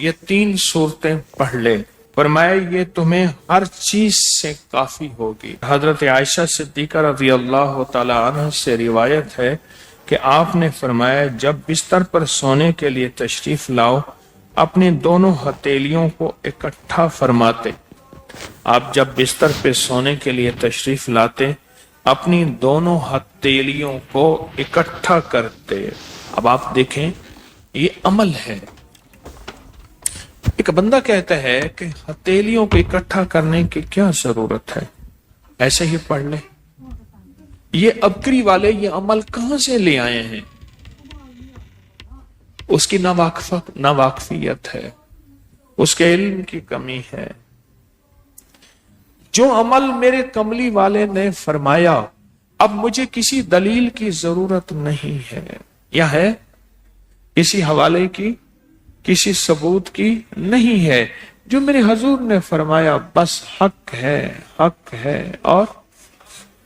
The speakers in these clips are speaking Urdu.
یہ 3 صورتیں پڑھ لے، فرمایا یہ تمہیں ہر چیز سے کافی ہوگی۔ حضرت عائشہ صدیقہ رضی اللہ تعالی عنہ سے روایت ہے کہ آپ نے فرمایا جب بستر پر سونے کے لیے تشریف لاؤ اپنی دونوں ہتھیلیوں کو اکٹھا فرماتے۔ آپ جب بستر پہ سونے کے لیے تشریف لاتے اپنی دونوں ہتھیلیوں کو اکٹھا کرتے۔ اب آپ دیکھیں یہ عمل ہے۔ ایک بندہ کہتا ہے کہ ہتھیلیوں کو اکٹھا کرنے کی کیا ضرورت ہے، ایسے ہی پڑھ لیں۔ یہ ابکری والے یہ عمل کہاں سے لے آئے ہیں؟ اس کی ناواقفیت ہے، اس کے علم کی کمی ہے۔ جو عمل میرے کملی والے نے فرمایا اب مجھے کسی دلیل کی ضرورت نہیں ہے، یا ہے کسی حوالے کی، کسی ثبوت کی نہیں ہے، جو میرے حضور نے فرمایا بس حق ہے، حق ہے اور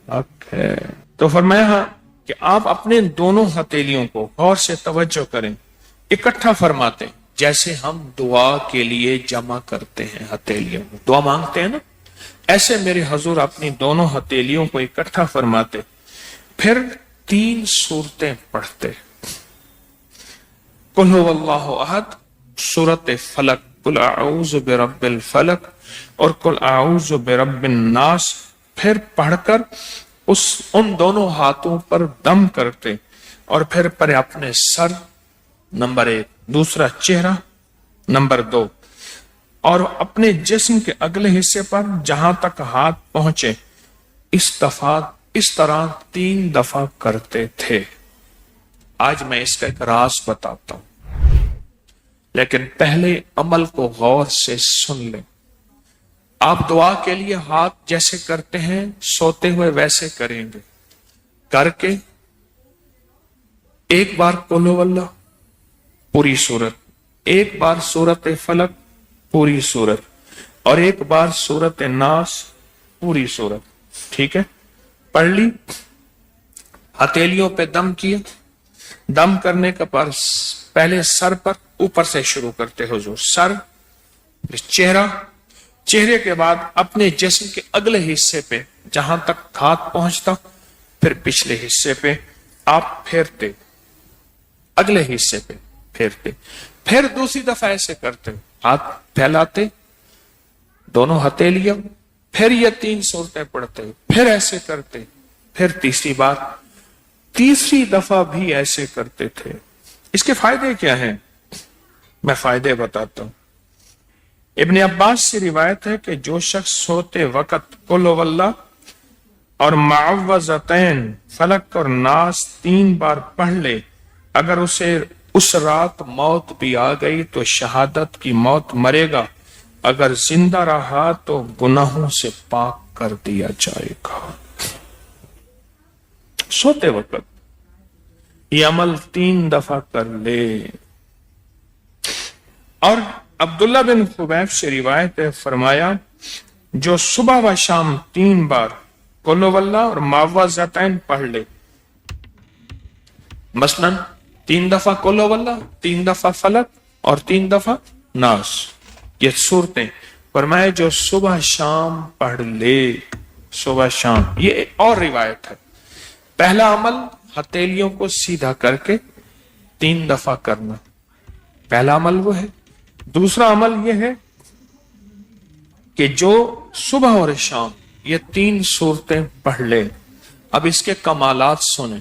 حق ہے۔ تو فرمایا کہ آپ اپنے دونوں ہتھیلیوں کو غور سے توجہ کریں، اکٹھا فرماتے جیسے ہم دعا کے لیے جمع کرتے ہیں ہتھیلیوں کو، دعا مانگتے ہیں نا، ایسے میرے حضور اپنی دونوں ہتھیلیوں کو اکٹھا فرماتے، پھر 3 صورتیں پڑھتے۔ قل هو اللہ احد، سورۃ فلق، قل اعوذ برب الفلق اور قل اعوذ برب الناس، پھر پڑھ کر ان دونوں ہاتھوں پر دم کرتے، اور پھر پر اپنے سر نمبر 1، دوسرا چہرہ نمبر 2، اور اپنے جسم کے اگلے حصے پر جہاں تک ہاتھ پہنچے اس طرح 3 دفعہ کرتے تھے۔ آج میں اس کا ایک راز بتاتا ہوں، لیکن پہلے عمل کو غور سے سن لیں۔ آپ دعا کے لیے ہاتھ جیسے کرتے ہیں سوتے ہوئے ویسے کریں گے، کر کے ایک بار قل هو اللہ پوری سورت، ایک بار سورۃ فلق پوری سورت، اور ایک بار سورۃ الناس پوری سورت، ٹھیک ہے؟ پڑھ لی، ہتھیلیوں پہ دم کیا، دم کرنے کا پہلے سر پر، اوپر سے شروع کرتے حضور، سر، چہرہ، چہرے کے بعد اپنے جسم کے اگلے حصے پہ جہاں تک ہاتھ پہنچتا، پھر پچھلے حصے پہ آپ پھیرتے، اگلے حصے پہ پھیرتے، پھر دوسری دفعہ ایسے کرتے، ہاتھ پھیلاتے دونوں ہتھیلیاں، پھر یہ 3 صورتیں پڑھتے، پھر ایسے کرتے، پھر تیسری دفعہ بھی ایسے کرتے تھے۔ اس کے فائدے کیا ہیں؟ میں فائدے بتاتا ہوں۔ ابن عباس سے روایت ہے کہ جو شخص سوتے وقت قل هو اللہ اور معوذتین فلق اور ناس 3 بار پڑھ لے، اگر اسے اس رات موت بھی آ گئی تو شہادت کی موت مرے گا، اگر زندہ رہا تو گناہوں سے پاک کر دیا جائے گا۔ سوتے وقت یہ عمل 3 دفعہ کر لے۔ اور عبداللہ بن خبیب سے روایت ہے، فرمایا جو صبح و شام 3 بار قل هو اللہ اور معوذتین پڑھ لے، مثلا 3 دفعہ قل هو اللہ، 3 دفعہ فلق اور 3 دفعہ ناس، یہ صورتیں، فرمایا جو صبح شام پڑھ لے، صبح شام۔ یہ اور روایت ہے، پہلا عمل ہتھیلیوں کو سیدھا کر کے 3 دفعہ کرنا، پہلا عمل وہ ہے۔ دوسرا عمل یہ ہے کہ جو صبح اور شام یہ 3 صورتیں پڑھ لے۔ اب اس کے کمالات سنیں،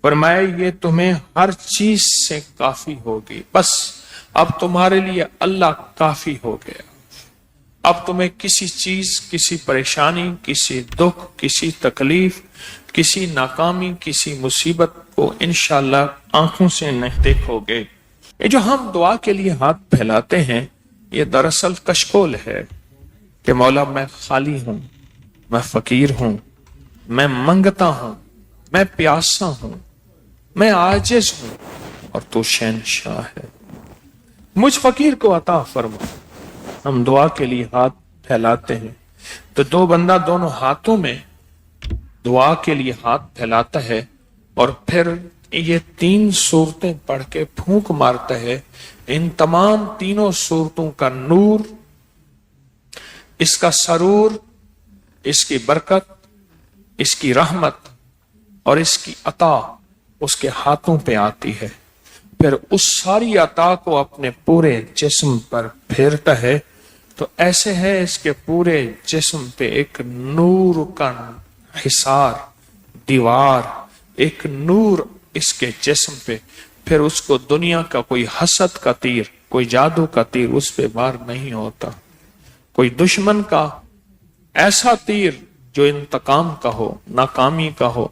فرمایا یہ تمہیں ہر چیز سے کافی ہوگی، بس اب تمہارے لیے اللہ کافی ہو گیا، اب تمہیں کسی چیز، کسی پریشانی، کسی دکھ، کسی تکلیف، کسی ناکامی، کسی مصیبت کو انشاءاللہ آنکھوں سے نہیں دیکھو گے۔ یہ جو ہم دعا کے لیے ہاتھ پھیلاتے ہیں یہ دراصل کشکول ہے کہ مولا میں خالی ہوں، میں فقیر ہوں، میں منگتا ہوں، میں پیاسا ہوں، میں عاجز ہوں، اور تو شہنشاہ ہے، مجھ فقیر کو عطا فرما۔ ہم دعا کے لیے ہاتھ پھیلاتے ہیں تو دو بندہ دونوں ہاتھوں میں دعا کے لیے ہاتھ پھیلاتا ہے، اور پھر یہ 3 صورتیں پڑھ کے پھونک مارتا ہے ان تمام تینوں صورتوں کا نور، اس کا سرور، اس کی برکت، اس کی رحمت اور اس کی عطا اس کے ہاتھوں پہ آتی ہے، پھر اس ساری عطا کو اپنے پورے جسم پر پھیرتا ہے، تو ایسے ہے اس کے پورے جسم پہ ایک نور کا حصار، دیوار، ایک نور اس کے جسم پہ، پھر اس کو دنیا کا کوئی حسد کا تیر، کوئی جادو کا تیر اس پہ وار نہیں ہوتا، کوئی دشمن کا ایسا تیر جو انتقام کا ہو، ناکامی کا ہو،